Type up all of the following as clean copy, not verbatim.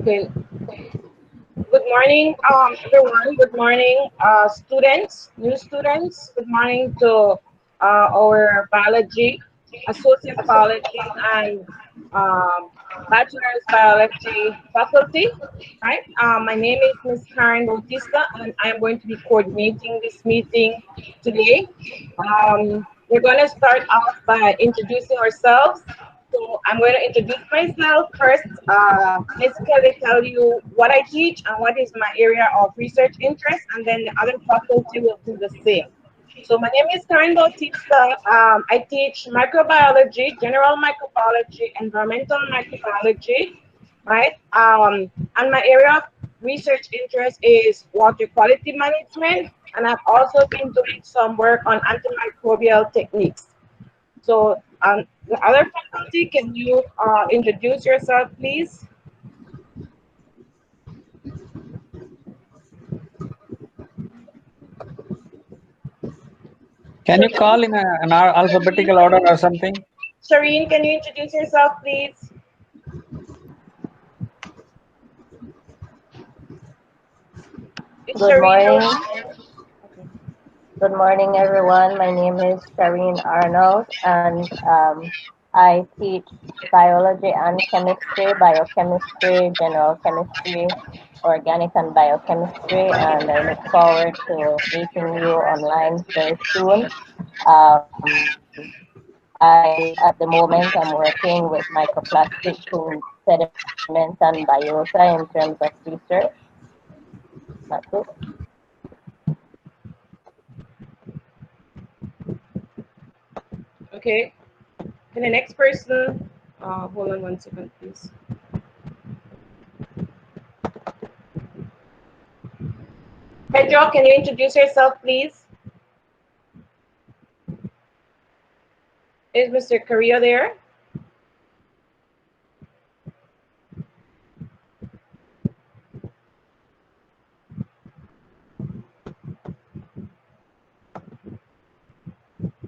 Okay. Good morning, everyone. Good morning, students, new students. Good morning to our biology, associate biology, and bachelor's biology faculty. Right. My name is Miss Karen Bautista, and I'm going to be coordinating this meeting today. We're going to start off by introducing ourselves. So I'm going to introduce myself first, basically tell you what I teach and what is my area of research interest, and then the other faculty will do the same. So my name is Karen Bautista. I teach microbiology, general microbiology, environmental microbiology, right? And my area of research interest is water quality management, and I've also been doing some work on antimicrobial techniques. So, the other faculty, can you introduce yourself, please? Can you Shireen, call in an alphabetical order or something? Shireen, can you introduce yourself, please? It's Good Shireen. morning. Okay. Good morning, everyone. My name is Shireen Arnold, and I teach biology and chemistry, biochemistry, general chemistry, organic and biochemistry, and I look forward to meeting you online very soon. At the moment, I'm working with microplastics in sediments and biota in terms of research. That's it. Okay. And the next person, hold on 1 second, please. Pedro, can you introduce yourself, please? Is Mr. Carrillo there?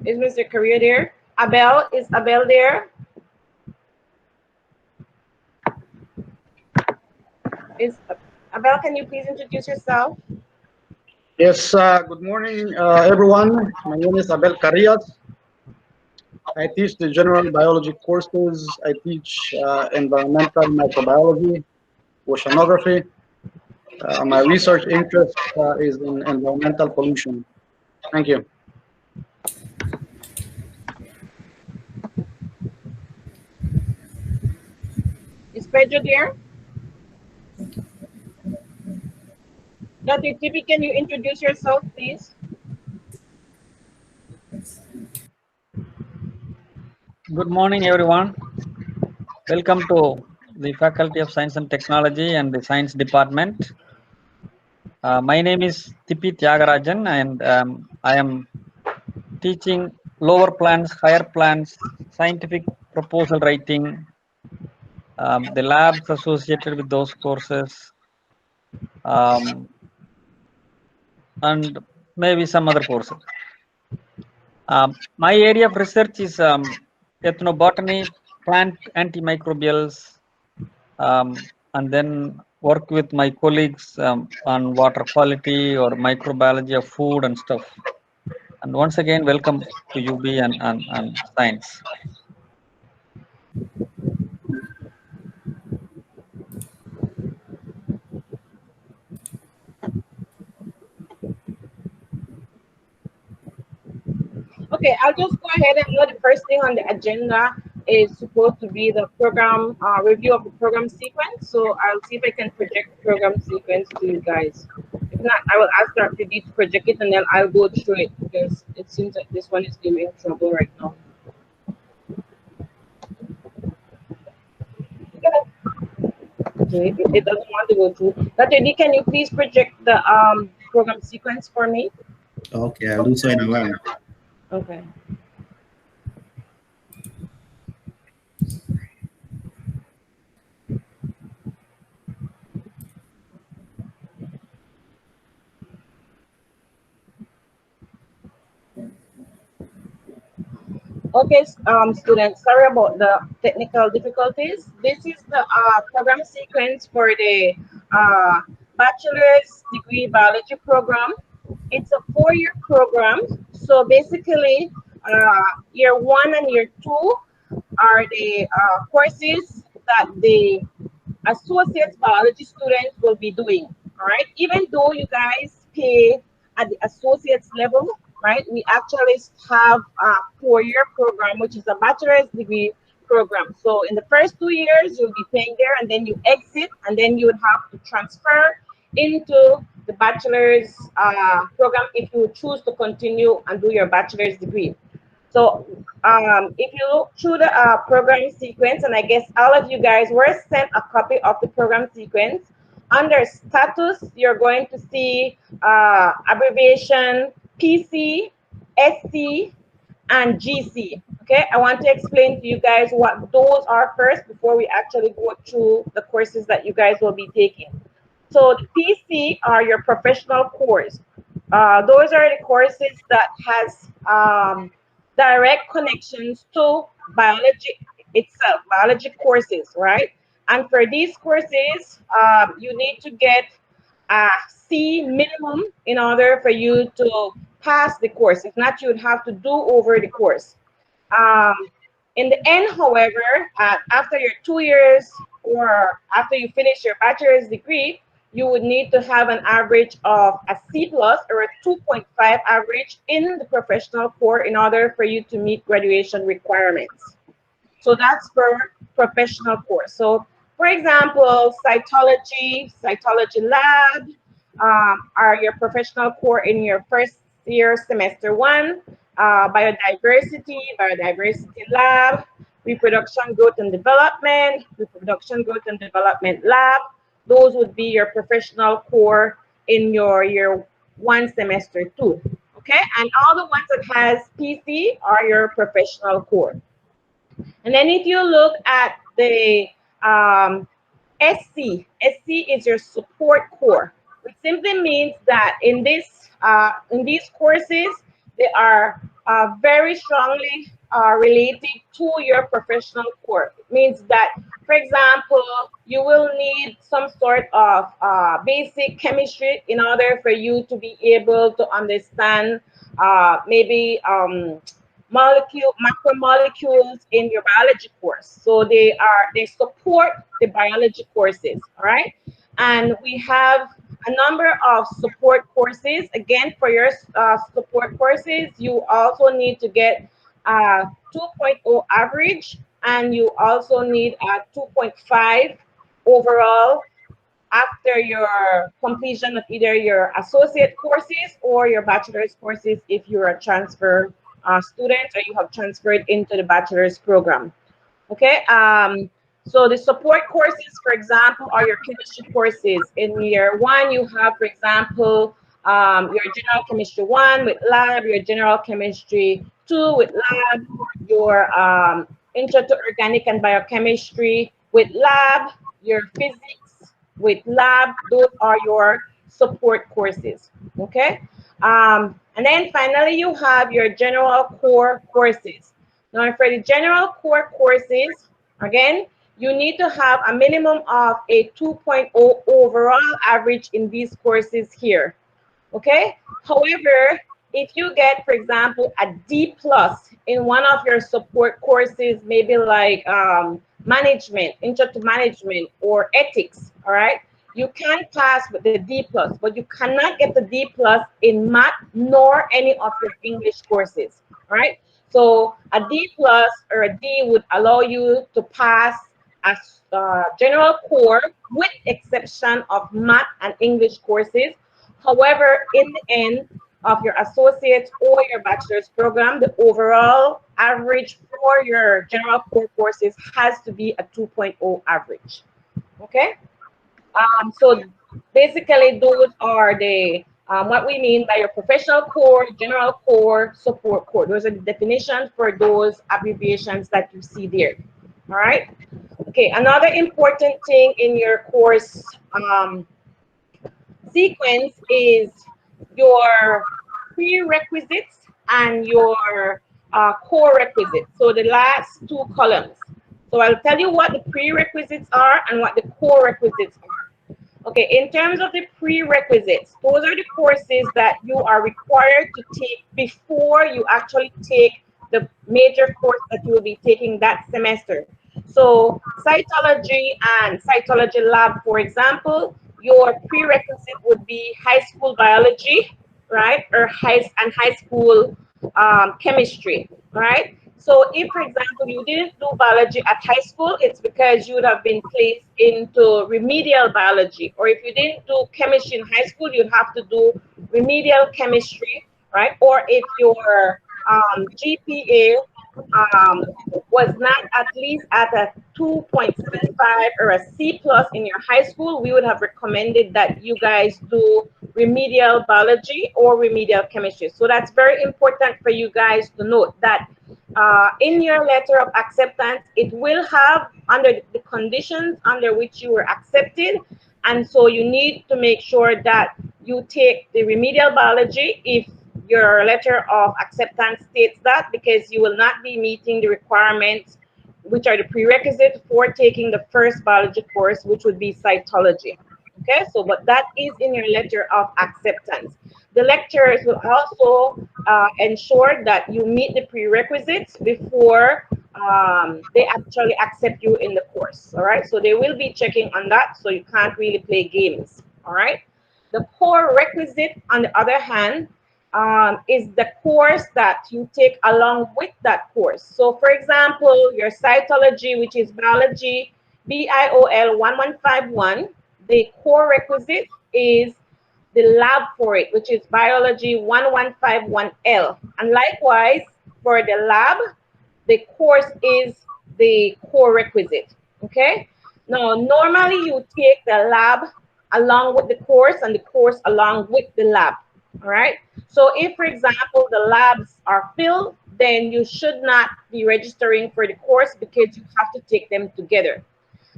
Is Mr. Carrillo there? Abel, is Abel there? Is Abel, can you please introduce yourself? Yes, good morning, everyone. My name is Abel Carrias. I teach the general biology courses. I teach environmental microbiology, oceanography. My research interest is in environmental pollution. Thank you. Is Pedro there? Dr. Tipi, can you introduce yourself, please? Good morning, everyone. Welcome to the Faculty of Science and Technology and the Science Department. My name is Tipi Tyagarajan, and I am teaching lower plans, higher plans, scientific proposal writing, the labs associated with those courses, um, and maybe some other courses. My area of research is ethnobotany, plant antimicrobials, and then work with my colleagues on water quality or microbiology of food and stuff. And once again, welcome to UB and science. Okay, I'll just go ahead and know the first thing on the agenda is supposed to be the program review of the program sequence. So I'll see if I can project the program sequence to you guys. If not, I will ask Dr. D to project it and then I'll go through it because it seems like this one is giving trouble right now. Okay, it doesn't want to go through. Dr. D, can you please project the program sequence for me? Okay, I'll do so in a while. Okay. Okay, students, sorry about the technical difficulties. This is the program sequence for the uh, bachelor's degree biology program. It's a 4-year program. So basically, year 1 and year 2 are the courses that the associate biology students will be doing. All right, even though you guys pay at the associates level, right? We actually have a 4-year program, which is a bachelor's degree program. So in the first 2 years, you'll be paying there, and then you exit, and then you would have to transfer into the bachelor's program if you choose to continue and do your bachelor's degree. So if you look through the program sequence, and I guess all of you guys were sent a copy of the program sequence, under status, you're going to see abbreviation PC, SC, and GC. Okay, I want to explain to you guys what those are first before we actually go through the courses that you guys will be taking. So the PC are your professional course. Those are the courses that has direct connections to biology itself, biology courses, right? And for these courses, you need to get a C minimum in order for you to pass the course. If not, you would have to do over the course. Um, in the end, however, after your 2 years or after you finish your bachelor's degree, you would need to have an average of a C plus or a 2.5 average in the professional core in order for you to meet graduation requirements. So that's for professional course. So for example, cytology lab are your professional core in your first year, semester 1, biodiversity lab, reproduction, growth and development, reproduction, growth and development lab. Those would be your professional core in your year 1, semester 2. Okay, and all the ones that has PC are your professional core. And then if you look at the SC is your support core, which simply means that in these courses, they are very strongly related to your professional core. It means that, for example, you will need some sort of basic chemistry in order for you to be able to understand maybe macromolecules in your biology course. So they support the biology courses, all right? And we have a number of support courses. Again, for your support courses, you also need to get a 2.0 average, and you also need a 2.5 overall after your completion of either your associate courses or your bachelor's courses if you're a transfer student or you have transferred into the bachelor's program. Okay, so the support courses, for example, are your chemistry courses. In year 1, you have, for example, your general chemistry 1 with lab, your general chemistry 2 with lab, your intro to organic and biochemistry with lab, your physics with lab. Those are your support courses. Okay, and then finally, you have your general core courses. Now, for the general core courses, again, you need to have a minimum of a 2.0 overall average in these courses here. Okay. However, if you get, for example, a D plus in one of your support courses, maybe like management, intro to management, or ethics, all right, you can pass with the D plus, but you cannot get the D plus in math nor any of your English courses, all right? So a D plus or a D would allow you to pass as general core with exception of math and English courses. However, in the end of your associate or your bachelor's program, the overall average for your general core courses has to be a 2.0 average. Okay? So basically, those are the what we mean by your professional core, general core, support core. Those are the definitions for those abbreviations that you see there. All right? Okay, another important thing in your course sequence is your prerequisites and your core requisites. So the last two columns. So I'll tell you what the prerequisites are and what the core requisites are. Okay, in terms of the prerequisites, those are the courses that you are required to take before you actually take the major course that you will be taking that semester. So cytology and cytology lab, for example, your prerequisite would be high school biology, right? Or high school chemistry, right? So if, for example, you didn't do biology at high school, it's because you would have been placed into remedial biology. Or if you didn't do chemistry in high school, you'd have to do remedial chemistry, right? Or if your GPA was not at least at a 2.75 or a C plus in your high school, we would have recommended that you guys do remedial biology or remedial chemistry. So that's very important for you guys to note that in your letter of acceptance, it will have under the conditions under which you were accepted. And so you need to make sure that you take the remedial biology if your letter of acceptance states that, because you will not be meeting the requirements which are the prerequisites for taking the first biology course, which would be cytology. Okay, so but that is in your letter of acceptance. The lecturers will also ensure that you meet the prerequisites before they actually accept you in the course. All right, so they will be checking on that, so you can't really play games. All right, the core requisite, on the other hand, is the course that you take along with that course. So, for example, your cytology, which is biology, BIOL 1151, the core requisite is the lab for it, which is biology 1151L. And likewise, for the lab, the course is the core requisite. Okay? Now, normally you take the lab along with the course and the course along with the lab. All right? So if, for example, the labs are filled, then you should not be registering for the course because you have to take them together.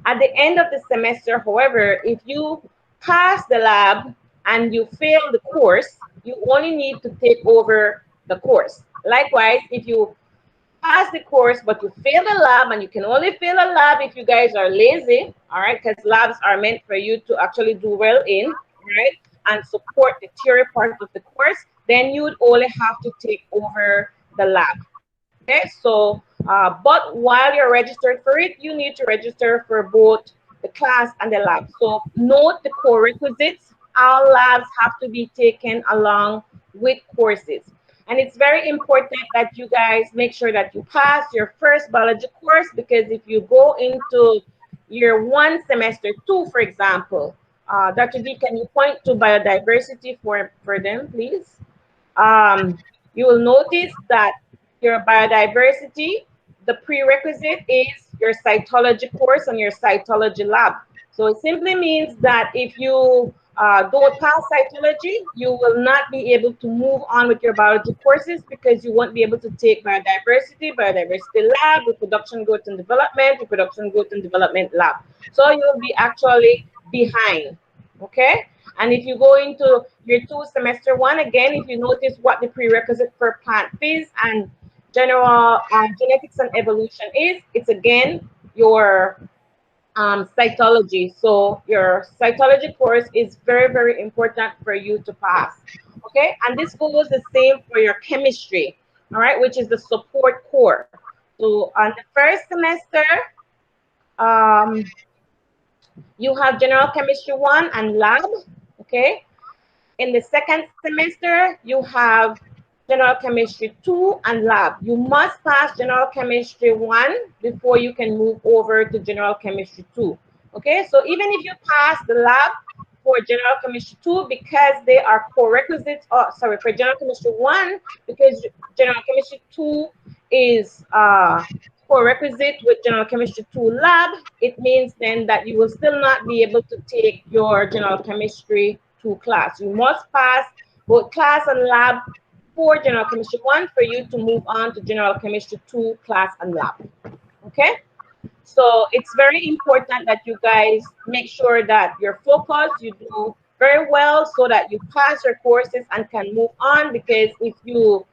At the end of the semester, however, if you pass the lab and you fail the course, you only need to take over the course. Likewise, if you pass the course but you fail the lab, and you can only fail a lab if you guys are lazy, all right, because labs are meant for you to actually do well in, right, and support the theory part of the course, then you would only have to take over the lab. Okay, so but while you're registered for it, you need to register for both the class and the lab. So note the core requisites. All labs have to be taken along with courses. And it's very important that you guys make sure that you pass your first biology course, because if you go into year one, semester two, for example, Dr. D, can you point to biodiversity for them, please? You will notice that your biodiversity, the prerequisite is your cytology course and your cytology lab. So it simply means that if you don't pass cytology, you will not be able to move on with your biology courses, because you won't be able to take biodiversity lab, reproduction, growth and development, reproduction, growth and development lab. So you'll be actually behind. Okay, and if you go into year two, semester one, again, if you notice what the prerequisite for plant phys and general genetics and evolution is, it's again your cytology. So your cytology course is very, very important for you to pass. Okay, and this goes the same for your chemistry, all right, which is the support core. So on the first semester, um, you have general chemistry 1 and lab. Okay, in the second semester, you have general chemistry 2 and lab. You must pass general chemistry 1 before you can move over to general chemistry 2. Okay, so even if you pass the lab for general chemistry 2, because they are core requisites, sorry, for general chemistry 1, because general chemistry 2 is core requisite with general chemistry 2 lab, it means then that you will still not be able to take your general chemistry 2 class. You must pass both class and lab for general chemistry 1 for you to move on to general chemistry 2 class and lab. Okay, so it's very important that you guys make sure that you're focused, you do very well so that you pass your courses and can move on, because if you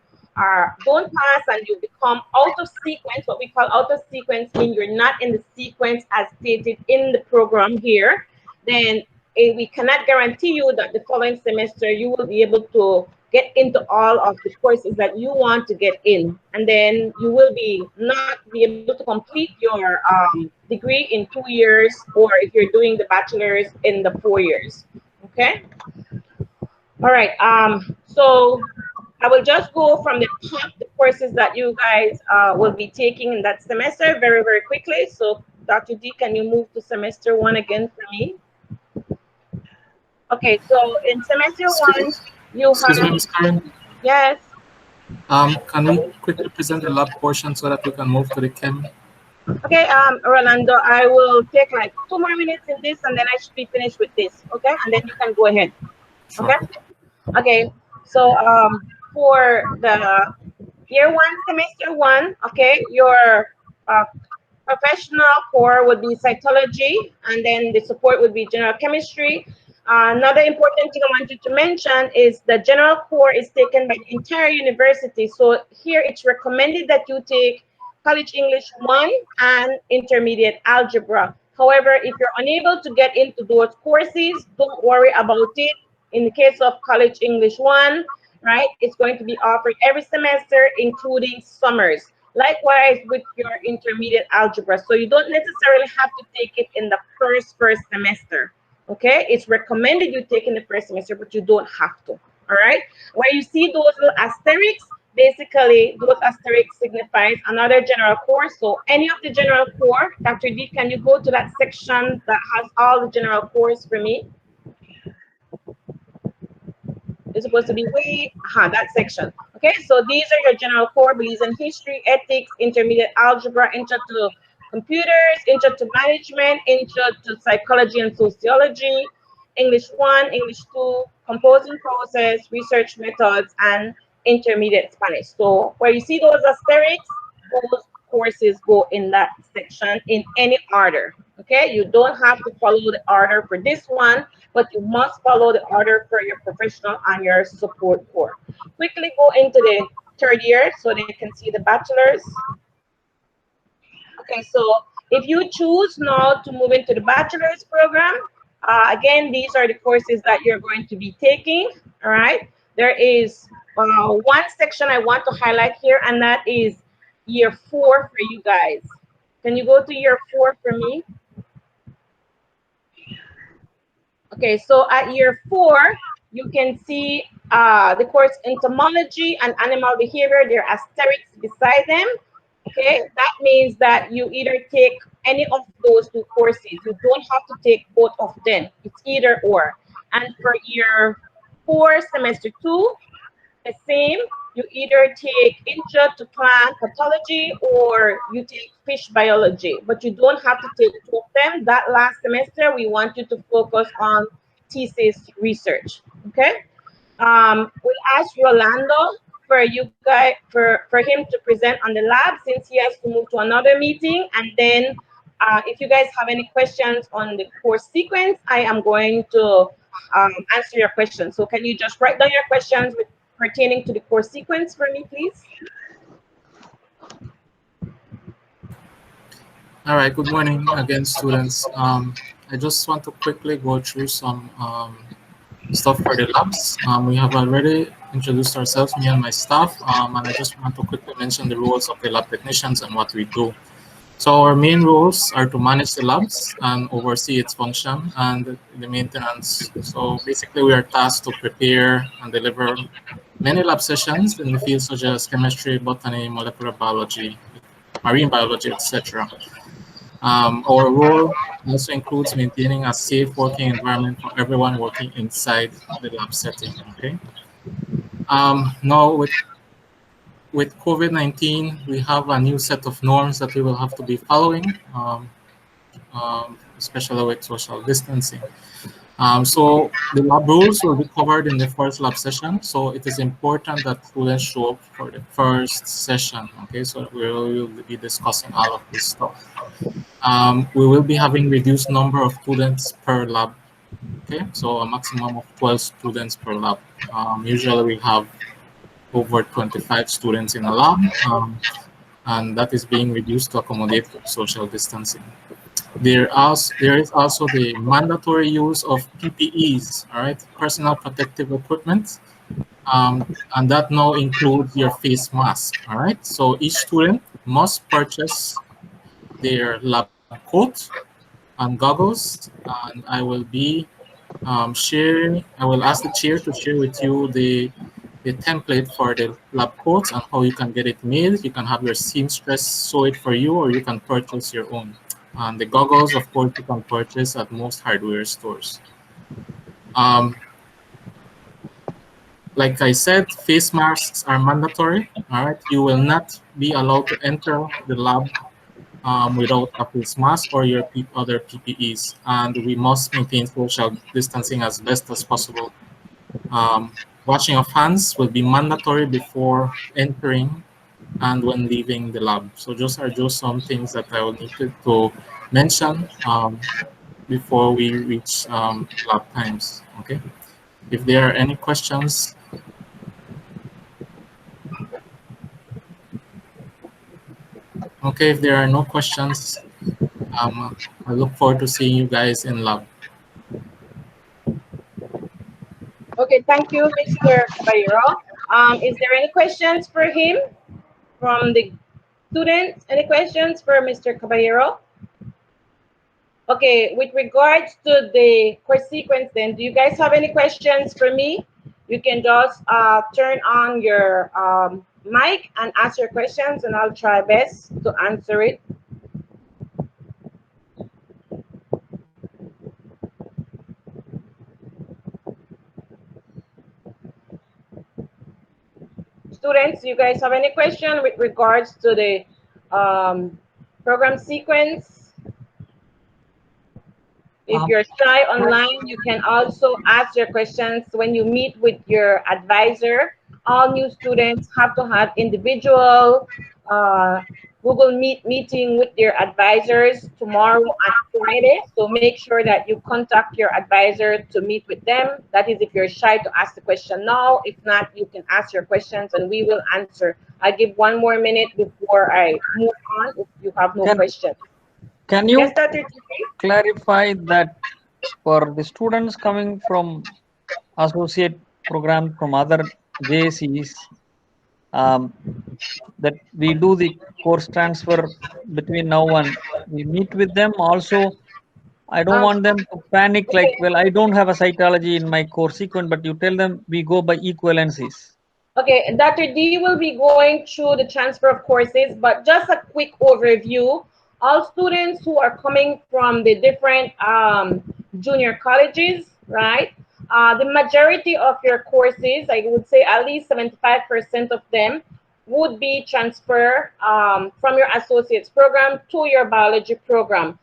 don't pass and you become out of sequence. What we call out of sequence means you're not in the sequence as stated in the program here. Then we cannot guarantee you that the following semester you will be able to get into all of the courses that you want to get in, and then you will be not be able to complete your degree in 2 years, or if you're doing the bachelor's in the 4 years. Okay. All right. So I will just go from the top, the courses that you guys will be taking in that semester very, very quickly. So Dr. D, can you move to semester one again for me? Okay, so in semester one, you Excuse me, have, Ms. Karen. yes. Can we quickly present the lab portion so that we can move to the chem? Okay, Rolando, I will take like 2 more minutes in this and then I should be finished with this. Okay, and then you can go ahead. Sure. Okay. Okay, so for the year one, semester one, okay, your uh, professional core would be cytology, and then the support would be general chemistry. Another important thing I wanted to mention is the general core is taken by the entire university. So here it's recommended that you take College English 1 and Intermediate Algebra. However, if you're unable to get into those courses, don't worry about it. In the case of College English 1, right, it's going to be offered every semester, including summers. Likewise with your intermediate algebra. So you don't necessarily have to take it in the first semester. Okay, it's recommended you take in the first semester, but you don't have to. All right, where you see those little asterisks, basically those asterisks signifies another general core. So any of the general core, Dr. D, can you go to that section that has all the general cores for me? It's supposed to be way, that section. Okay, so these are your general core: beliefs in history, ethics, intermediate algebra, intro to computers, intro to management, intro to psychology and sociology, English 1, English 2, composing process, research methods, and intermediate Spanish. So where you see those asterisks, those courses go in that section in any order. Okay, you don't have to follow the order for this one, but you must follow the order for your professional and your support core. Quickly go into the third year so they can see the bachelor's. Okay, so if you choose now to move into the bachelor's program, again, these are the courses that you're going to be taking. All right, there is one section I want to highlight here, and that is year 4 for you guys. Can you go to year 4 for me? Okay, so at year 4, you can see the course entomology and animal behavior. There are asterisks beside them. Okay, that means that you either take any of those 2 courses. You don't have to take both of them. It's either or. And for year 4, semester 2, the same. You either take intro to plant pathology or you take fish biology, but you don't have to take 2 of them. That last semester, we want you to focus on thesis research. Okay. We asked Rolando for you guys for him to present on the lab since he has to move to another meeting. And then if you guys have any questions on the course sequence, I am going to answer your questions. So can you just write down your questions pertaining to the course sequence for me, please? All right, good morning again, students. I just want to quickly go through some stuff for the labs. We have already introduced ourselves, me and my staff, and I just want to quickly mention the roles of the lab technicians and what we do. So our main roles are to manage the labs and oversee its function and the maintenance. So basically we are tasked to prepare and deliver many lab sessions in the fields such as chemistry, botany, molecular biology, marine biology, etc. Our role also includes maintaining a safe working environment for everyone working inside the lab setting. Okay. Now with COVID-19, we have a new set of norms that we will have to be following, especially with social distancing. So the lab rules will be covered in the first lab session. So it is important that students show up for the first session. Okay, so we will be discussing all of this stuff. We will be having reduced number of students per lab. Okay, so a maximum of 12 students per lab. Usually we have over 25 students in a lab, and that is being reduced to accommodate social distancing. There is also the mandatory use of PPEs, all right, personal protective equipment, and that now includes your face mask, all right? So each student must purchase their lab coat and goggles, and I will be I will ask the chair to share with you the template for the lab coats and how you can get it made. You can have your seamstress sew it for you, or you can purchase your own. And the goggles, of course, you can purchase at most hardware stores. Um, like I said, face masks are mandatory. All right, you will not be allowed to enter the lab without a face mask or your other PPEs, and we must maintain social distancing as best as possible. Um, Washing of hands will be mandatory before entering and when leaving the lab. So those are just some things that I will need to mention before we reach lab times. Okay. If there are any questions. Okay, if there are no questions, I look forward to seeing you guys in lab. Okay, thank you, Mr. Caballero. Is there any questions for him from the students? Any questions for Mr. Caballero? Okay, with regards to the course sequence then, do you guys have any questions for me? You can just turn on your mic and ask your questions, and I'll try best to answer it. Students, you guys have any question with regards to the program sequence? If you're shy online, you can also ask your questions when you meet with your advisor. All new students have to have individual Google Meet meeting with their advisors tomorrow and Friday. So make sure that you contact your advisor to meet with them. That is if you're shy to ask the question now. If not, you can ask your questions and we will answer. I give 1 more minute before I move on if you have no questions. Can you Yes, Dr. clarify that for the students coming from associate program from other JCs, that we do the course transfer between now and we meet with them also? I don't want them to panic like, Okay. well, I don't have a cytology in my course sequence, but you tell them we go by equivalencies. Okay, Dr. D will be going through the transfer of courses, but just a quick overview. All students who are coming from the different junior colleges, right? The majority of your courses, I would say at least 75% of them, would be transfer from your associate's program to your biology program.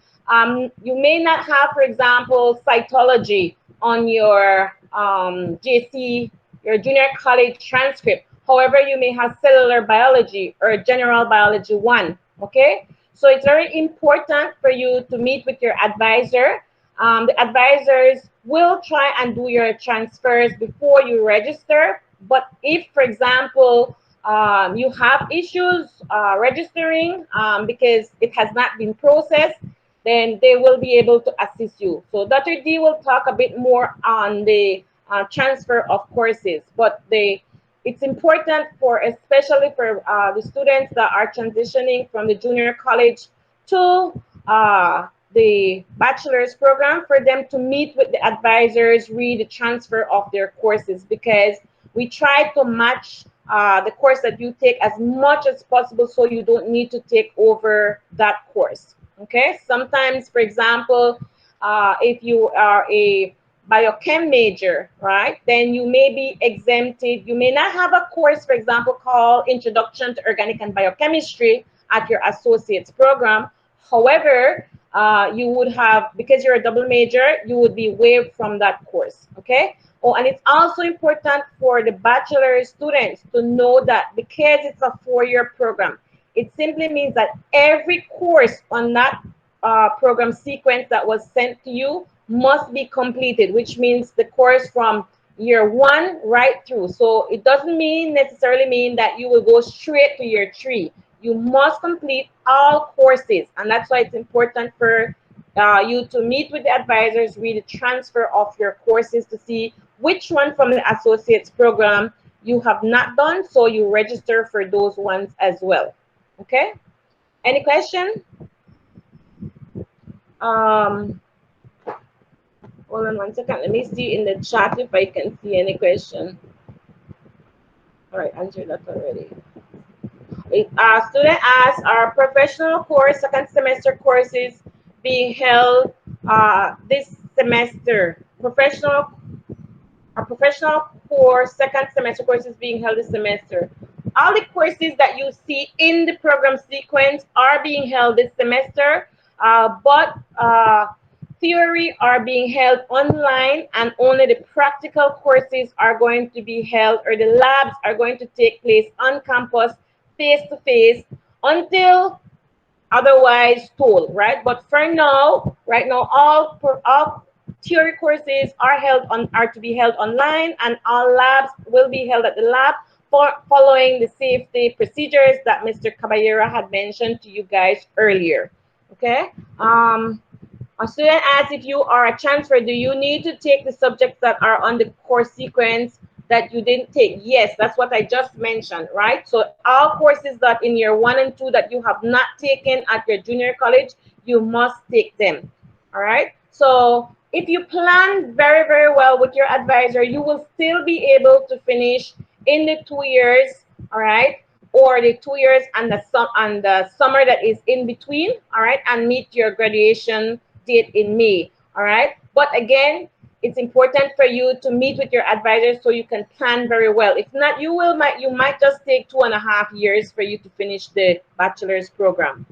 You may not have, for example, cytology on your JC, your junior college transcript. However, you may have cellular biology or general biology 1, okay? So it's very important for you to meet with your advisor. The advisors will try and do your transfers before you register. But if, for example, you have issues registering because it has not been processed, then they will be able to assist you. So Dr. D will talk a bit more on the transfer of courses, but it's important for, especially for the students that are transitioning from the junior college to the bachelor's program, for them to meet with the advisors, read the transfer of their courses, because we try to match the course that you take as much as possible so you don't need to take over that course. Okay, sometimes, for example, if you are a biochem major, right, then you may be exempted. You may not have a course, for example, called Introduction to Organic and Biochemistry at your associate's program. However, you would have, because you're a double major, you would be waived from that course. Okay. Oh, and it's also important for the bachelor students to know that because it's a 4-year program, it simply means that every course on that program sequence that was sent to you must be completed, which means the course from year 1 right through. So it doesn't necessarily mean that you will go straight to year 3. You must complete all courses, and that's why it's important for you to meet with the advisors, read the transfer of your courses to see which one from the associates program you have not done, so you register for those ones as well. Okay, any question? um Hold on 1 second, let me see in the chat if I can see any question. All right, answer that already. Student asks, are professional course second semester courses being held this semester? Professional course second semester courses being held this semester. All the courses that you see in the program sequence are being held this semester, but theory are being held online, and only the practical courses are going to be held, or the labs are going to take place on campus face to face until otherwise told, right? But for now, right now, all theory courses are to be held online, and all labs will be held at the lab for following the safety procedures that Mr. Caballero had mentioned to you guys earlier. Okay. A student asks, if you are a transfer, do you need to take the subjects that are on the course sequence that you didn't take? Yes, that's what I just mentioned, right? So all courses that in year 1 and 2 that you have not taken at your junior college, you must take them. All right. So if you plan very, very well with your advisor, you will still be able to finish in the 2 years, all right, or the 2 years and the summer that is in between, all right, and meet your graduation date in May, all right. But again, it's important for you to meet with your advisor so you can plan very well. If not, you might just take 2.5 years for you to finish the bachelor's program.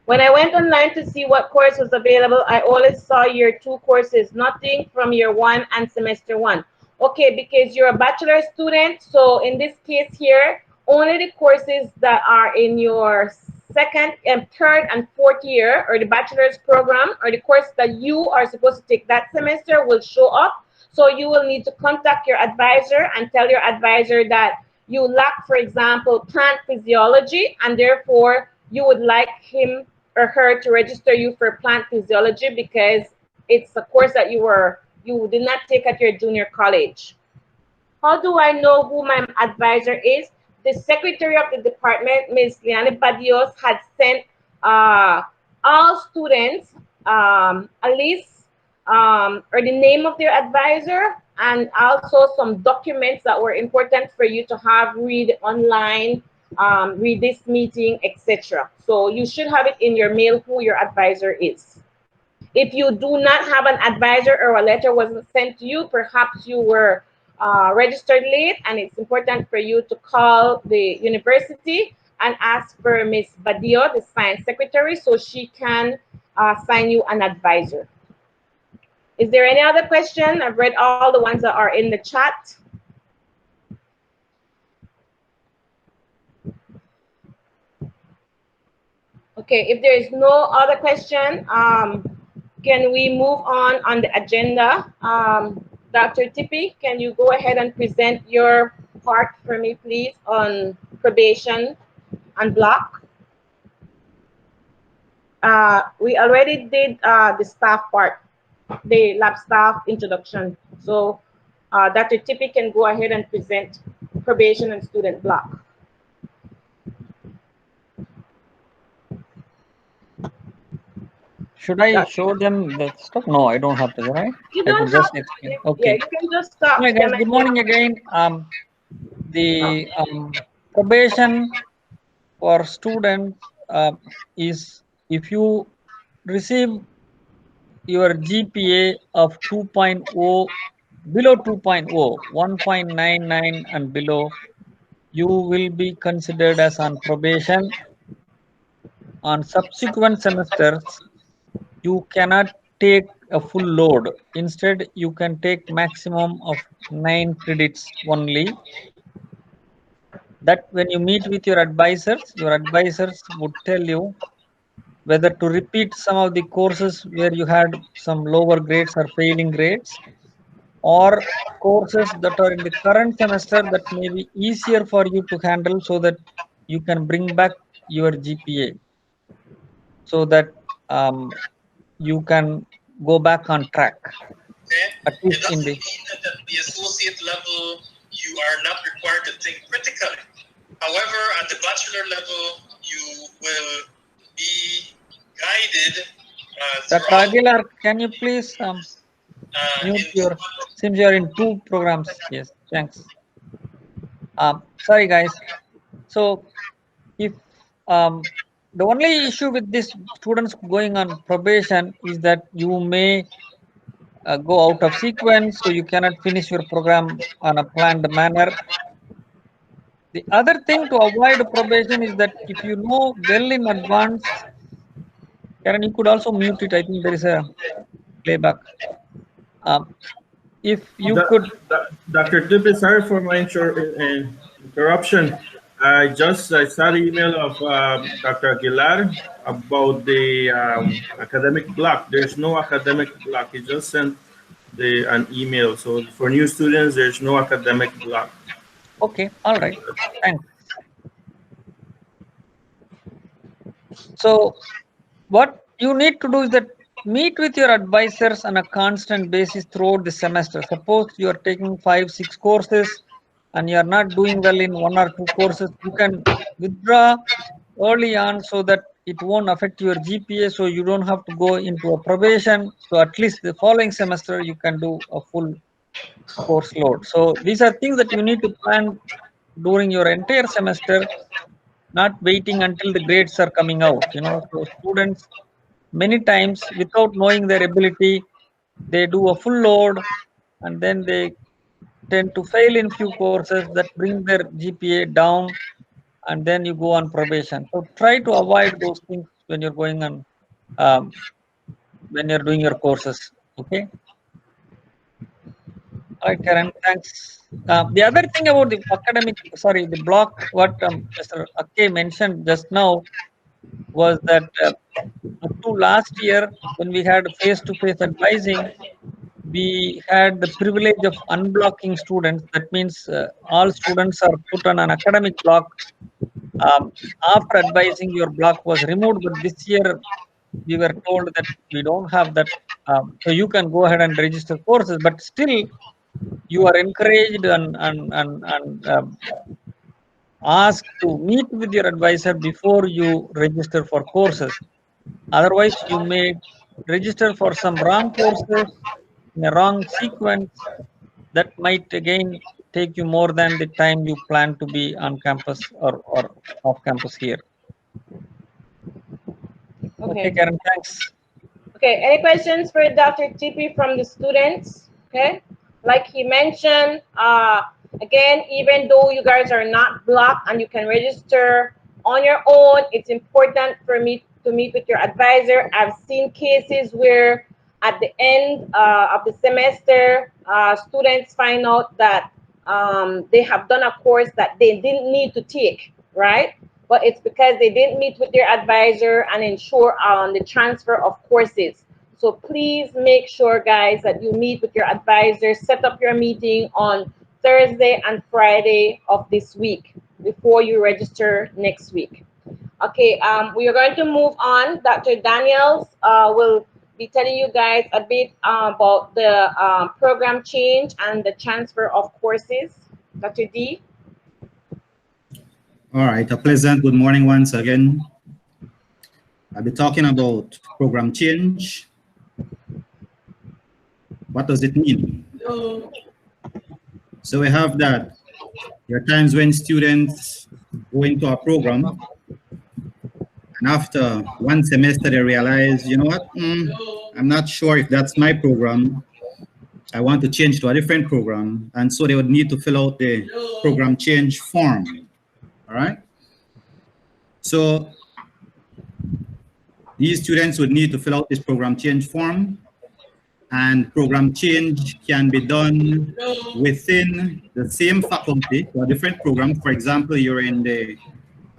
When I went online to see what course was available, I always saw year 2 courses, nothing from year 1 and semester 1. Okay, because you're a bachelor student, so in this case here, only the courses that are in your second and third and fourth year, or the bachelor's program, or the course that you are supposed to take that semester, will show up. So you will need to contact your advisor and tell your advisor that you lack, for example, plant physiology, and therefore you would like him or her to register you for plant physiology because it's a course that you did not take at your junior college. How do I know who my advisor is? The secretary of the department, Ms. Liane Badios, had sent all students a list or the name of their advisor, and also some documents that were important for you to have read online, read this meeting, etc. So you should have it in your mail who your advisor is. If you do not have an advisor or a letter wasn't sent to you, perhaps you were registered late, and it's important for you to call the university and ask for Ms. Badio, the science secretary, so she can assign you an advisor. Is there any other question? I've read all the ones that are in the chat. Okay, if there is no other question, can we move on the agenda? Dr. Tippy, can you go ahead and present your part for me, please, on probation and block? We already did the staff part, the lab staff introduction. So Dr. Tippy can go ahead and present probation and student block. Should I show them the stuff? No, I don't have to, right? You I don't could have just to. explain. Yeah, Okay. you can just stop Hi guys, them. good morning again. The probation for students is if you receive your GPA of 2.0, below 2.0, 1.99 and below, you will be considered as on probation. On subsequent semesters, you cannot take a full load. Instead, you can take maximum of 9 credits only. That when you meet with your advisors would tell you whether to repeat some of the courses where you had some lower grades or failing grades, or courses that are in the current semester that may be easier for you to handle so that you can bring back your GPA so that you can go back on track, Okay? at It least in doesn't the mean that at the associate level you are not required to think critically. However, at the bachelor level, you will be guided Dr. throughout Aguilar, can you please mute into your, since you are in two programs? Yes, thanks. Sorry guys. So if the only issue with this students going on probation is that you may go out of sequence, so you cannot finish your program on a planned manner. The other thing to avoid probation is that if you know well in advance, Karen, you could also mute it. I think there is a playback. If you could. Dr. Tippett, sorry for my interruption. I saw the email of Dr. Aguilar about the academic block. There's no academic block. He just sent an email. So for new students, there's no academic block. Okay, all right. Thanks. So what you need to do is that meet with your advisors on a constant basis throughout the semester. Suppose you are taking 5-6 courses and you are not doing well in 1 or 2 courses, you can withdraw early on so that it won't affect your GPA, so you don't have to go into a probation. So at least the following semester you can do a full course load. So these are things that you need to plan during your entire semester, not waiting until the grades are coming out. So students many times, without knowing their ability, they do a full load and then they tend to fail in few courses that bring their GPA down, and then you go on probation. So try to avoid those things when you're going on, when you're doing your courses. Okay. All right, Karen, thanks. The other thing about the academic, sorry, the block, what Mr. Akke mentioned just now was that up to last year, when we had face-to-face advising, we had the privilege of unblocking students. That means all students are put on an academic block. After advising, your block was removed, but this year we were told that we don't have that. So you can go ahead and register courses, but still you are encouraged and asked to meet with your advisor before you register for courses. Otherwise, you may register for some wrong courses in a wrong sequence that might again take you more than the time you plan to be on campus or off campus here. Okay, Karen, thanks. Okay, any questions for Dr. TP from the students? Okay, like he mentioned, again, even though you guys are not blocked and you can register on your own, it's important for me to meet with your advisor. I've seen cases where at the end of the semester, students find out that they have done a course that they didn't need to take, right? But it's because they didn't meet with their advisor and ensure on the transfer of courses. So please make sure, guys, that you meet with your advisor, set up your meeting on Thursday and Friday of this week before you register next week. Okay, we are going to move on. Dr. Daniels will be telling you guys a bit about the program change and the transfer of courses. Dr. D. All right, a pleasant good morning once again. I'll be talking about program change. What does it mean? So we have that there are times when students go into a program and after one semester they realize, you know what, I'm not sure if that's my program. I want to change to a different program. And so they would need to fill out the program change form. All right. So these students would need to fill out this program change form, and program change can be done within the same faculty or different program. For example, you're in the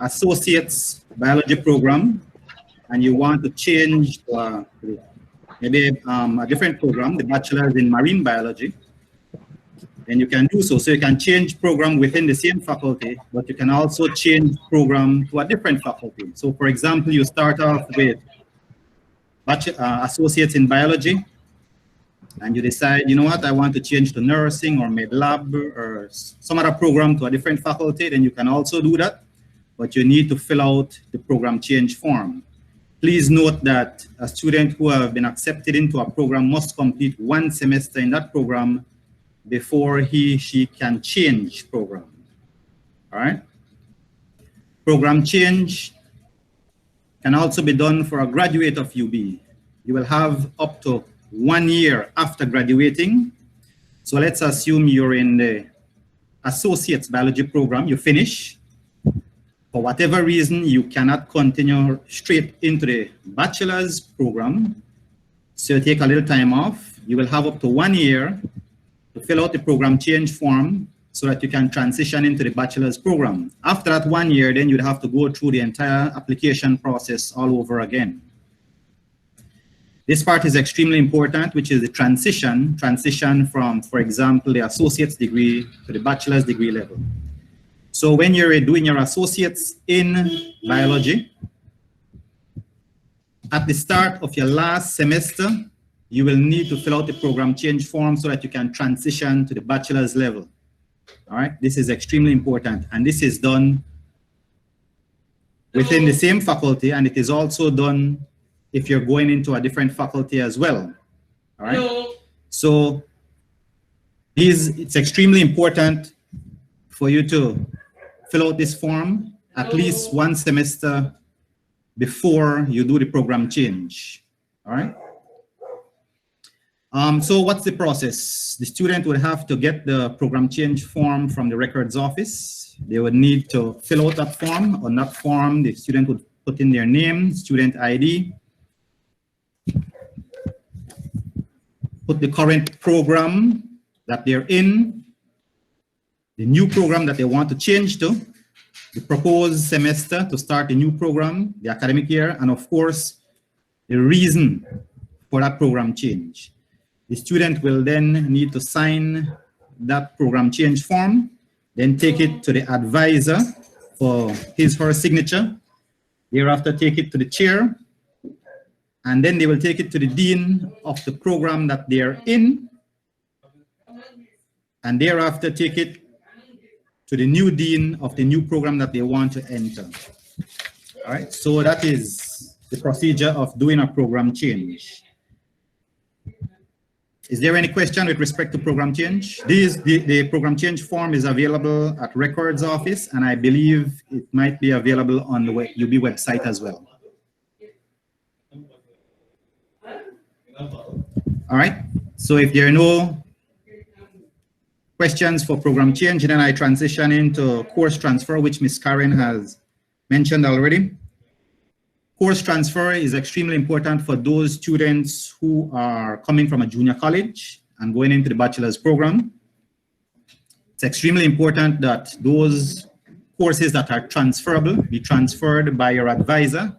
associate's biology program and you want to change to maybe a different program, the bachelor's in marine biology. then you can do so. So you can change program within the same faculty, but you can also change program to a different faculty. So for example, you start off with associates in biology, and you decide, you know what, I want to change to nursing or med lab or some other program to a different faculty, then you can also do that, but you need to fill out the program change form. Please note that a student who have been accepted into a program must complete 1 semester in that program before she can change program. All right. Program change can also be done for a graduate of UB. You will have up to 1 year after graduating. So let's assume you're in the associate's biology program, you finish. For whatever reason, you cannot continue straight into the bachelor's program. So you take a little time off. You will have up to 1 year to fill out the program change form so that you can transition into the bachelor's program. After that 1 year, then you'd have to go through the entire application process all over again. This part is extremely important, which is the transition from, for example, the associate's degree to the bachelor's degree level. So when you're doing your associates in biology, at the start of your last semester, you will need to fill out the program change form so that you can transition to the bachelor's level. All right, this is extremely important, and this is done within the same faculty, and it is also done if you're going into a different faculty as well. All right, so it's extremely important for you to fill out this form at least 1 semester before you do the program change. All right. So what's the process? The student would have to get the program change form from the records office. They would need to fill out that form. On that form, the student would put in their name, student ID, put the current program that they're in, the new program that they want to change to, the proposed semester to start the new program, the academic year, and of course, the reason for that program change. The student will then need to sign that program change form, then take it to the advisor for his or her signature. Thereafter, take it to the chair, and then they will take it to the dean of the program that they're in, and thereafter take it to the new dean of the new program that they want to enter. All right, so that is the procedure of doing a program change. Is there any question with respect to program change? The program change form is available at records office, and I believe it might be available on the UB website as well. All right, so if there are no questions for program change, then I transition into course transfer, which Ms. Karen has mentioned already. Course transfer is extremely important for those students who are coming from a junior college and going into the bachelor's program. It's extremely important that those courses that are transferable be transferred by your advisor.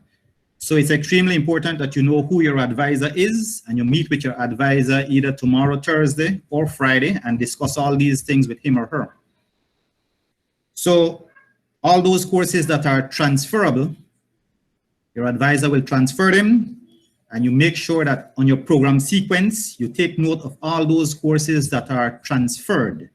So it's extremely important that you know who your advisor is, and you meet with your advisor either tomorrow, Thursday, or Friday, and discuss all these things with him or her. So all those courses that are transferable, your advisor will transfer them, and you make sure that on your program sequence, you take note of all those courses that are transferred.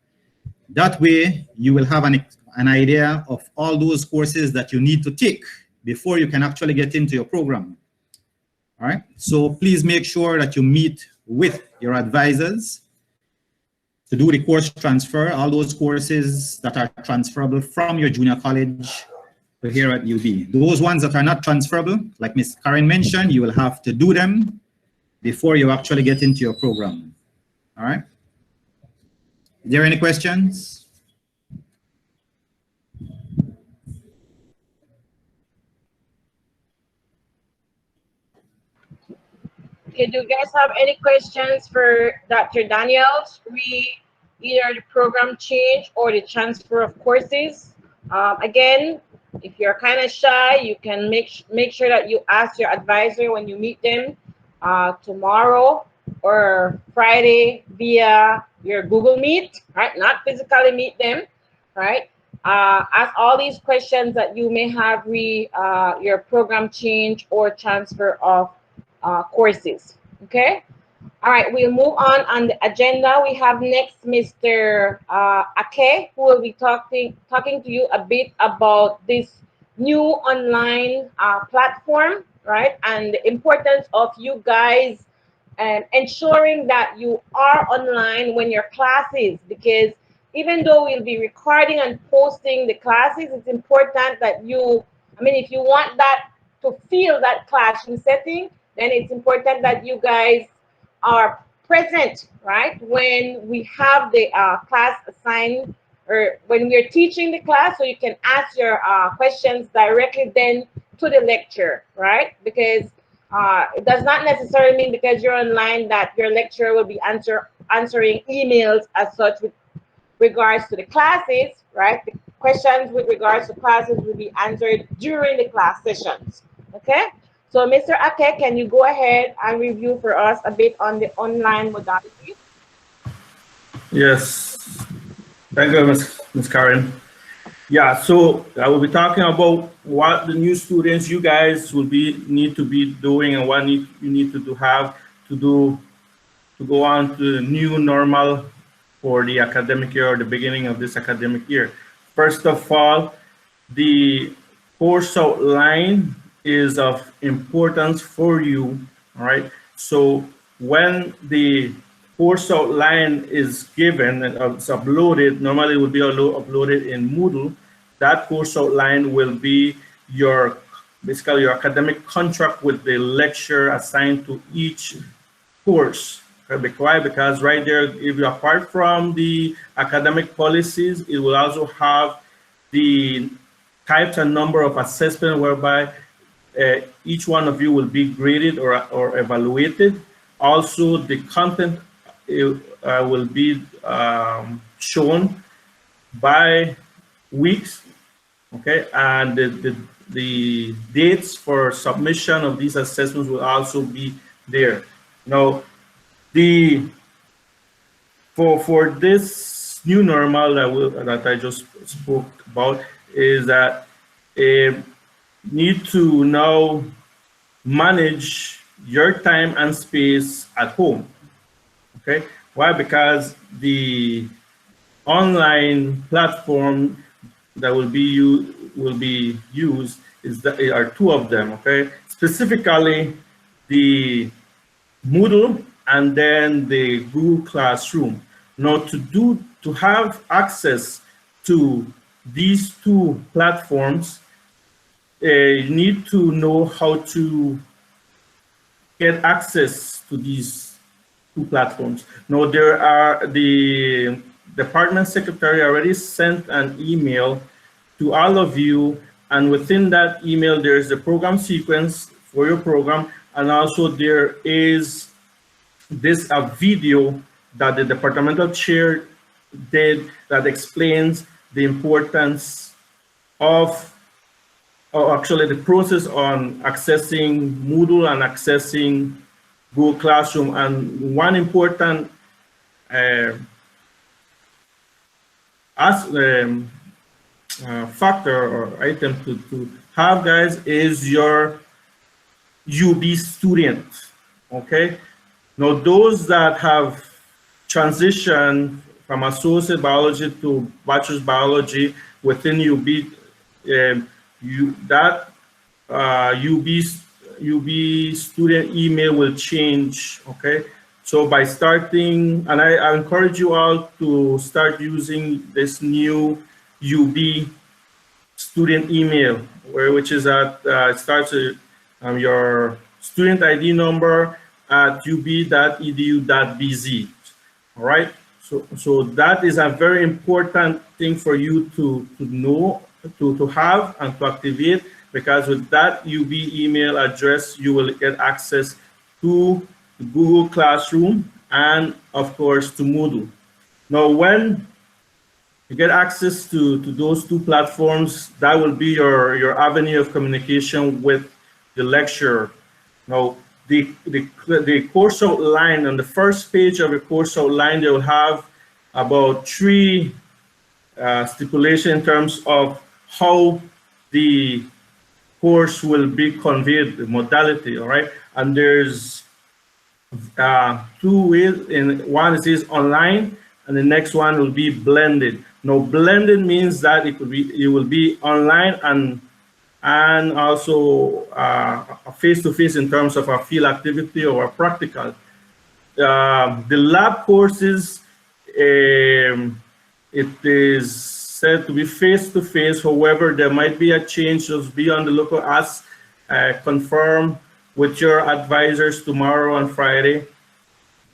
That way, you will have an idea of all those courses that you need to take before you can actually get into your program. All right, so please make sure that you meet with your advisors to do the course transfer, all those courses that are transferable from your junior college to here at UB. Those ones that are not transferable, like Ms. Karen mentioned, you will have to do them before you actually get into your program. All right, is there any questions? Okay, do you guys have any questions for Dr. Daniels? Either the program change or the transfer of courses. Again, if you're kind of shy, you can make sure that you ask your advisor when you meet them tomorrow or Friday via your Google Meet, right? Not physically meet them, right? Ask all these questions that you may have your program change or transfer of courses. Okay. All right, we'll move on the agenda. We have next Mr. Ake, who will be talking to you a bit about this new online platform, right? And the importance of you guys ensuring that you are online when your classes, because even though we'll be recording and posting the classes, it's important that if you want that to feel that classroom setting, then it's important that you guys are present, right? When we have the class assigned or when we're teaching the class, so you can ask your questions directly then to the lecturer, right? Because it does not necessarily mean because you're online that your lecturer will be answering emails as such with regards to the classes, right? The questions with regards to classes will be answered during the class sessions, okay? So Mr. Ake, can you go ahead and review for us a bit on the online modality? Yes. Thank you, Ms. Karen. Yeah, so I will be talking about what the new students you guys will need to be doing and what you need to have to do to go on to the new normal for the academic year or the beginning of this academic year. First of all, the course outline is of importance for you, all right? So when the course outline is given and it's uploaded, normally it will be uploaded in Moodle. That course outline will be basically your academic contract with the lecturer assigned to each course. Why? Because right there, if you apart from the academic policies, it will also have the types and number of assessment whereby each one of you will be graded or evaluated. Also, the content will be shown by weeks, okay? And the dates for submission of these assessments will also be there. Now, for this new normal that I just spoke about is that need to now manage your time and space at home. Okay, why? Because the online platform that will be used are two of them. Okay, specifically the Moodle and then the Google Classroom. Now, to have access to these two platforms, you need to know how to get access to these two platforms. Now, the department secretary already sent an email to all of you, and within that email, there's the program sequence for your program, and also there is a video that the departmental chair did that explains the importance of actually the process on accessing Moodle and accessing Google Classroom. And one important factor or item to have, guys, is your UB student, okay? Now, those that have transitioned from associate biology to bachelor's biology within UB, UB student email will change, okay? So by starting, and I encourage you all to start using this new UB student email, which is at, starts with your student ID number at ub.edu.bz, all right? So that is a very important thing for you to know, to have and to activate, because with that UB email address, you will get access to Google Classroom and of course to Moodle. Now, when you get access to those two platforms, that will be your avenue of communication with the lecturer. Now, the course outline, on the first page of the course outline, they will have about three stipulation in terms of how the course will be conveyed, the modality, all right? And there's two ways. In one it is online, and the next one will be blended. Now, blended means that it will be online and also face to face in terms of a field activity or a practical. The lab courses, it is said to be face to face. However, there might be a change. Just be on the lookout. As confirm with your advisors tomorrow and Friday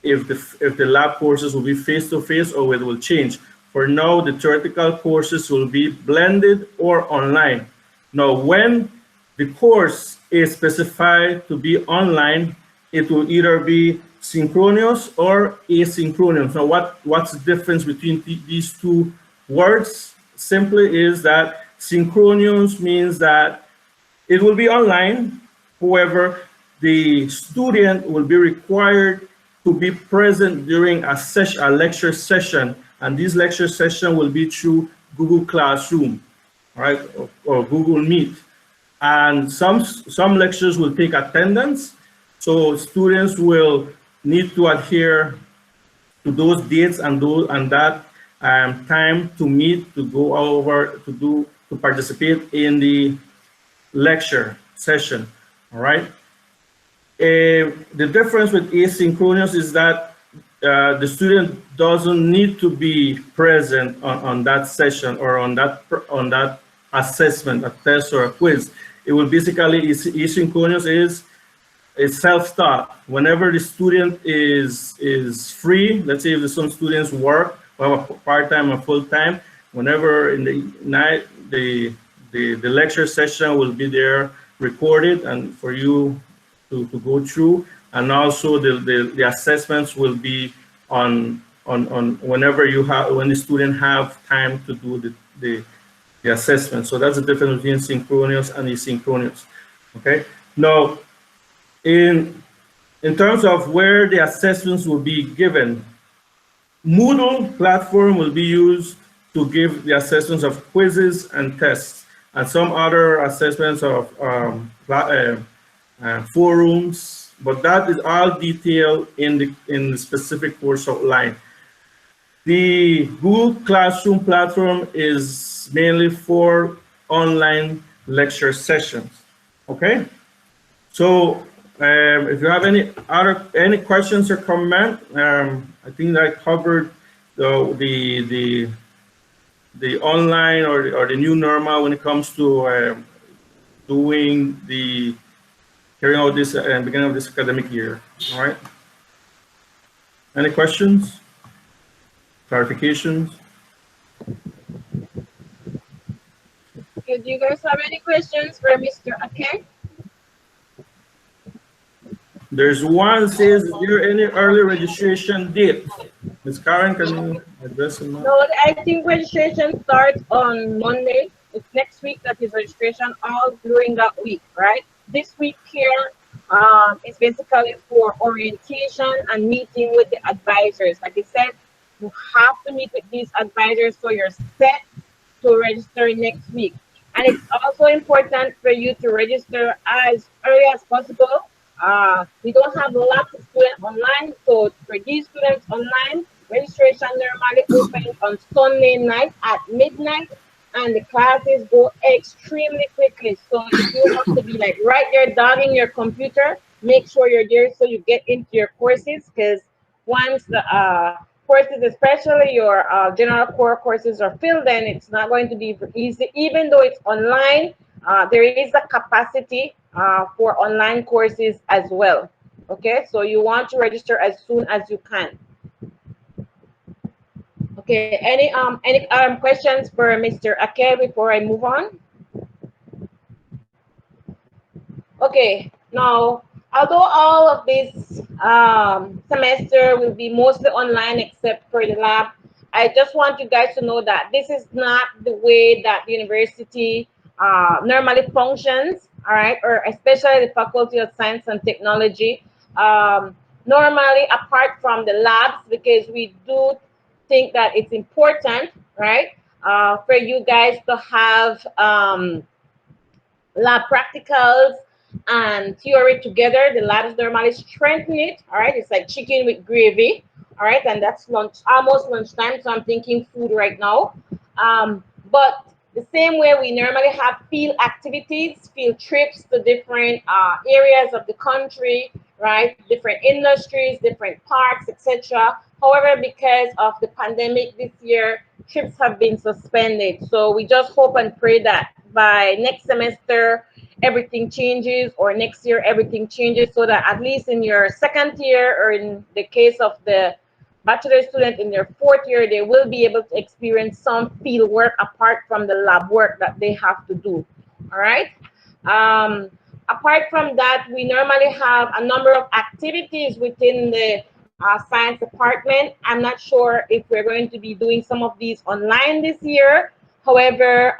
if the lab courses will be face to face or it will change. For now, the theoretical courses will be blended or online. Now, when the course is specified to be online, it will either be synchronous or asynchronous. Now, what's the difference between these two words? Simply is that synchronous means that it will be online. However, the student will be required to be present during a lecture session, and this lecture session will be through Google Classroom, right, or Google Meet. And some lectures will take attendance, so students will need to adhere to those dates and that time to meet, to go over, to participate in the lecture session. All right. The difference with asynchronous is that the student doesn't need to be present on that session or on that assessment, a test or a quiz. It will basically, asynchronous is self-taught. Whenever the student is free, let's say if some students work, or have a part-time or full-time, whenever in the night the lecture session will be there recorded and for you to go through, and also the assessments will be on whenever when the student have time to do the assessment. So that's the difference between synchronous and asynchronous. Okay. Now, in terms of where the assessments will be given, Moodle platform will be used to give the assessments of quizzes and tests, and some other assessments of forums, but that is all detailed in the specific course outline. The Google Classroom platform is mainly for online lecture sessions. Okay, so if you have any questions or comment, I think I covered the online or the new normal when it comes to carrying out this beginning of this academic year. All right. Any questions? Clarifications? Okay, do you guys have any questions for Mr. Ake? There's one says, is there any early registration date? Ms. Karen, can you address it now? No, I think registration starts on Monday. It's next week that is registration all during that week, right? This week here is basically for orientation and meeting with the advisors. Like I said, you have to meet with these advisors so you're set to register next week. And it's also important for you to register as early as possible. We don't have lots of students online, so for these students online, registration normally opens on Sunday night at midnight, and the classes go extremely quickly. So if you have to be like right there dogging your computer, make sure you're there so you get into your courses, because once the courses, especially your general core courses are filled, then it's not going to be easy. Even though it's online, there is a capacity for online courses as well. Okay, so you want to register as soon as you can. Okay, any questions for Mr. Ake before I move on? Okay, now, although all of this semester will be mostly online except for the lab, I just want you guys to know that this is not the way that the university normally functions, all right, or especially the Faculty of Science and Technology. Normally, apart from the labs, because we do think that it's important, right, for you guys to have lab practicals and theory together. The labs normally strengthen it. All right, it's like chicken with gravy. All right, and that's lunch, almost lunchtime. So I'm thinking food right now. But the same way we normally have field activities, field trips to different areas of the country, right? Different industries, different parks, etc. However, because of the pandemic this year, trips have been suspended. So we just hope and pray that by next semester everything changes, or next year everything changes, so that at least in your second year, or in the case of the bachelor student in their fourth year, they will be able to experience some field work apart from the lab work that they have to do. All right. Apart from that, we normally have a number of activities within the science department. I'm not sure if we're going to be doing some of these online this year. However,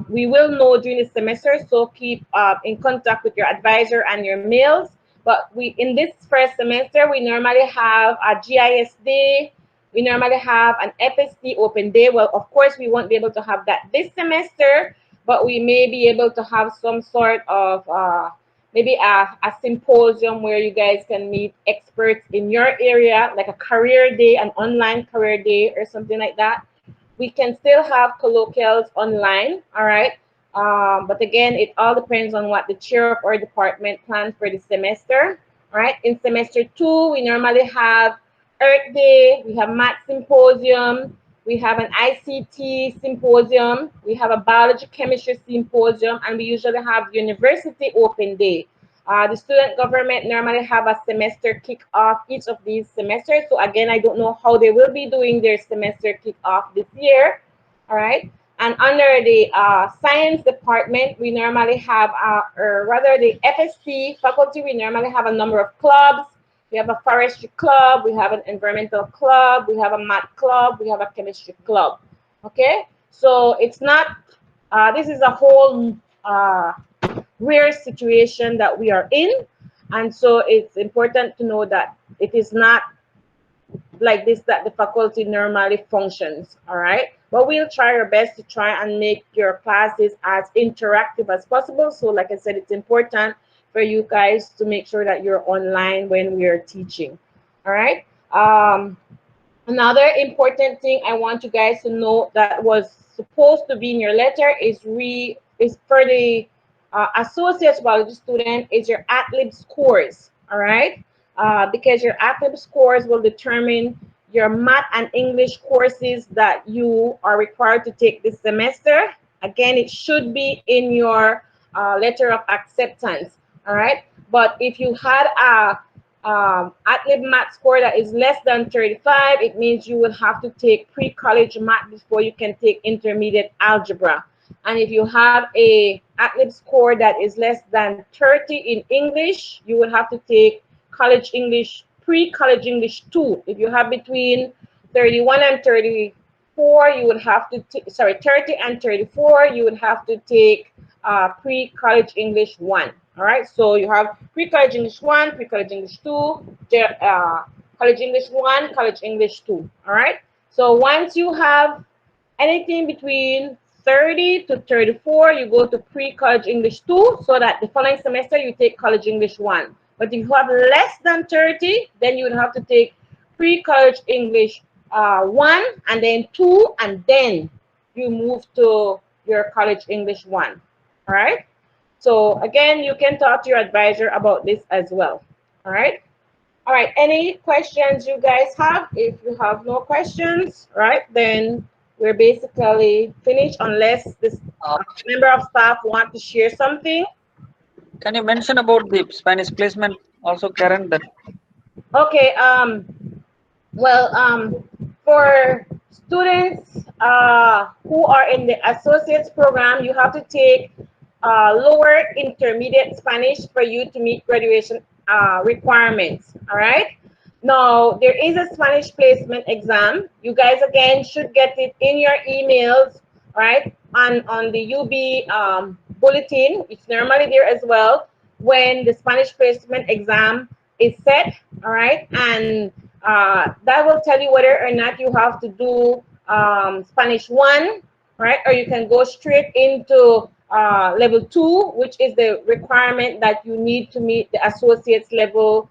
we will know during the semester, so keep in contact with your advisor and your mails. But we, in this first semester, we normally have a GIS day. We normally have an FST open day. Well, of course, we won't be able to have that this semester, but we may be able to have some sort of maybe a symposium where you guys can meet experts in your area, like a career day, an online career day or something like that. We can still have colloquials online, all right? But again, it all depends on what the chair of our department plans for the semester, all right? In semester 2, we normally have Earth Day, we have Math Symposium, we have an ICT Symposium, we have a Biology Chemistry Symposium, and we usually have University Open Day. The student government normally have a semester kick-off each of these semesters. So again, I don't know how they will be doing their semester kick-off this year, all right? And under the science department, we normally have, or rather the FST faculty, we normally have a number of clubs. We have a forestry club, we have an environmental club, we have a math club, we have a chemistry club, okay? So it's not, this is a whole rare situation that we are in. And so it's important to know that it is not like this that the faculty normally functions, all right? But we'll try our best to try and make your classes as interactive as possible. So like I said, it's important for you guys to make sure that you're online when we are teaching, all right? Another important thing I want you guys to know that was supposed to be in your letter is for the associate biology student is your ATLIB scores, all right? Because your ATLIB scores will determine your math and English courses that you are required to take this semester. Again, it should be in your letter of acceptance, all right? But if you had a ATLIB math score that is less than 35, it means you will have to take pre-college math before you can take intermediate algebra. And if you have a ATLIB score that is less than 30 in English, you will have to take college English, pre-college English 2. If you have between 31 and 34, you would have to, 30 and 34, you would have to take pre-college English 1. All right, so you have pre-college English 1, pre-college English 2, college English 1, college English 2. All right, so once you have anything between 30 to 34, you go to pre-college English 2, so that the following semester you take college English 1. But if you have less than 30, then you would have to take pre-college English 1, and then 2, and then you move to your college English 1. All right. So again, you can talk to your advisor about this as well. All right. All right. Any questions you guys have? If you have no questions, right, then we're basically finished unless this member of staff want to share something. Can you mention about the Spanish placement also, Karen? That okay. Well, for students who are in the associates program, you have to take lower intermediate Spanish for you to meet graduation requirements. All right. Now, there is a Spanish placement exam. You guys, again, should get it in your emails, right? And on the UB bulletin, it's normally there as well when the Spanish placement exam is set, all right? And That will tell you whether or not you have to do Spanish 1, right? Or you can go straight into level 2, which is the requirement that you need to meet the associate's level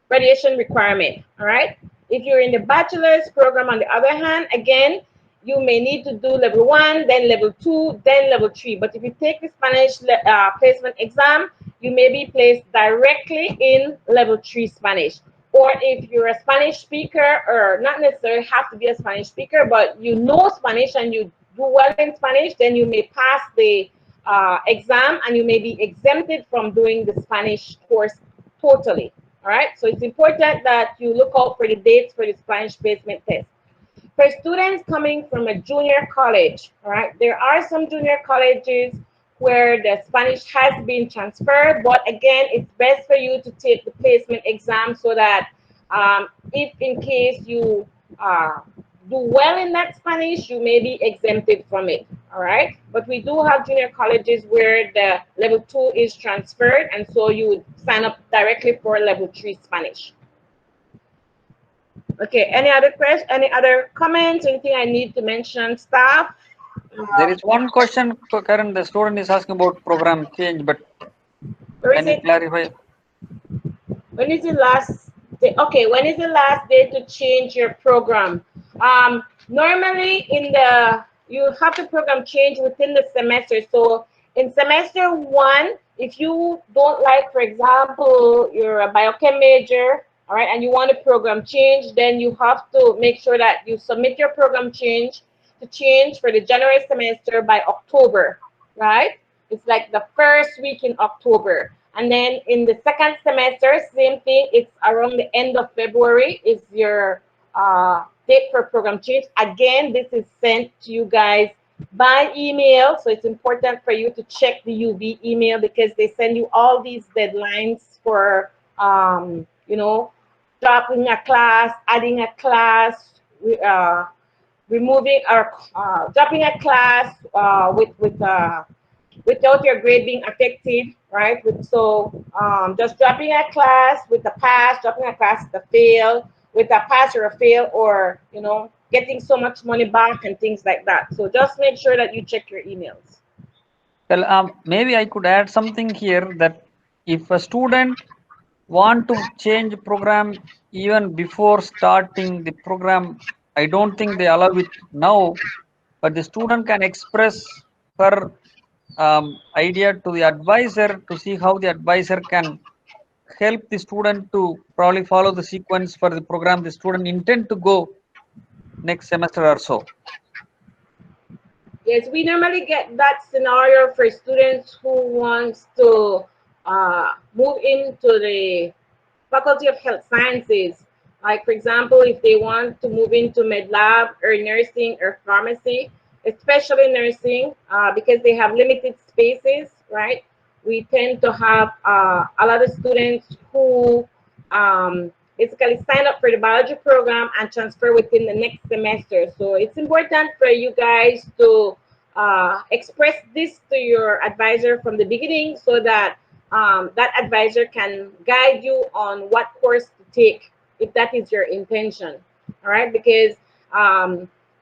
graduation requirement, all right? If you're in the bachelor's program, on the other hand, again, you may need to do level 1, then level 2, then level 3. But if you take the Spanish placement exam, you may be placed directly in level 3 Spanish. Or if you're a Spanish speaker, or not necessarily have to be a Spanish speaker, but you know Spanish and you do well in Spanish, then you may pass the exam and you may be exempted from doing the Spanish course totally. All right, so it's important that you look out for the dates for the Spanish placement test. For students coming from a junior college, all right, there are some junior colleges where the Spanish has been transferred, but again, it's best for you to take the placement exam so that if in case you do well in that Spanish, you may be exempted from it, all right? But we do have junior colleges where the level 2 is transferred, and so you would sign up directly for level 3 Spanish. Okay, any other questions, any other comments, anything I need to mention, staff? There is one question, Karen, the student is asking about program change, but can you clarify? When is the last day? Okay, when is the last day to change your program? Normally you have the program change within the semester. So in semester 1, if you don't like, for example, you're a biochem major, all right, and you want a program change, then you have to make sure that you submit your program change for the January semester by October, right? It's like the first week in October. And then in the second semester, same thing. It's around the end of February is your date for program change. Again, this is sent to you guys by email. So it's important for you to check the UV email because they send you all these deadlines for, you know, dropping a class, adding a class, removing or dropping a class without your grade being affected, right? So just dropping a class with a pass, dropping a class with a fail, with a pass or a fail, or you know, getting so much money back and things like that. So just make sure that you check your emails. Well, maybe I could add something here that if a student want to change program even before starting the program, I don't think they allow it now, but the student can express her idea to the advisor to see how the advisor can help the student to probably follow the sequence for the program the student intend to go next semester or so. Yes, we normally get that scenario for students who wants to move into the Faculty of Health Sciences. Like, for example, if they want to move into med lab or nursing or pharmacy, especially nursing, because they have limited spaces, right? We tend to have a lot of students who basically sign up for the biology program and transfer within the next semester. So it's important for you guys to express this to your advisor from the beginning so that that advisor can guide you on what course to take if that is your intention. All right, because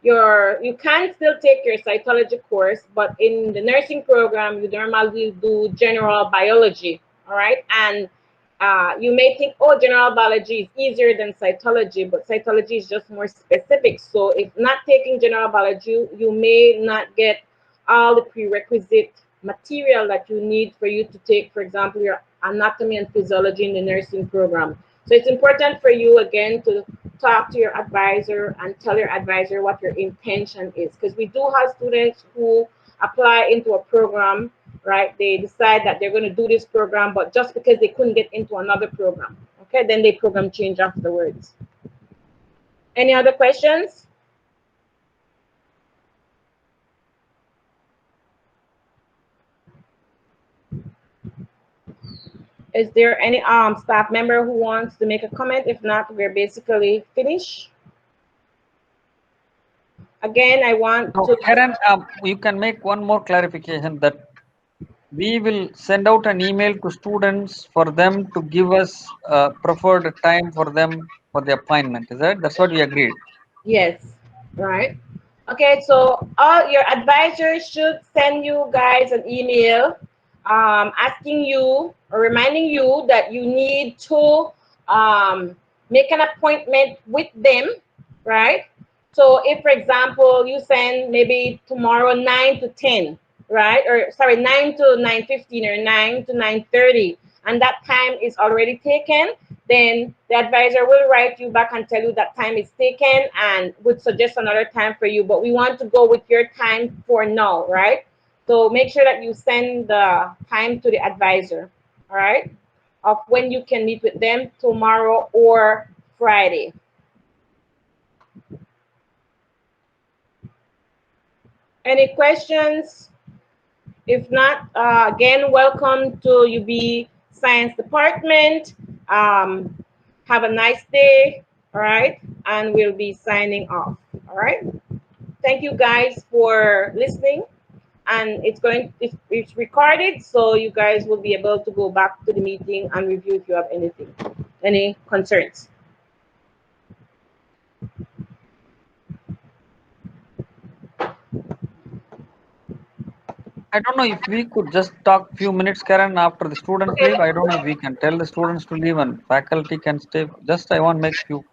you can still take your cytology course, but in the nursing program you normally do general biology. All right, and you may think, oh, general biology is easier than cytology, but cytology is just more specific. So if not taking general biology, you may not get all the prerequisite material that you need for you to take, for example, your anatomy and physiology in the nursing program. So it's important for you, again, to talk to your advisor and tell your advisor what your intention is. Because we do have students who apply into a program, right? They decide that they're going to do this program, but just because they couldn't get into another program, okay, then they program change afterwards. Any other questions? Is there any staff member who wants to make a comment? If not, we're basically finished. Again, I want to... Karen, you can make one more clarification that we will send out an email to students for them to give us a preferred time for them for the appointment. Is that? That's what we agreed. Yes, right. Okay, so all your advisors should send you guys an email asking you or reminding you that you need to make an appointment with them, right? So if, for example, you send maybe tomorrow 9 to 10, right? Or sorry, 9 to 9:15 or 9 to 9:30, and that time is already taken, then the advisor will write you back and tell you that time is taken and would suggest another time for you. But we want to go with your time for now, right? So make sure that you send the time to the advisor, all right, of when you can meet with them tomorrow or Friday. Any questions? If not, again, welcome to UB Science Department. Have a nice day, all right? And we'll be signing off, all right? Thank you guys for listening. And it's recorded, so you guys will be able to go back to the meeting and review if you have anything, any concerns. I don't know if we could just talk few minutes, Karen, after the students leave. I don't know if we can tell the students to leave and faculty can stay. Just I want to make few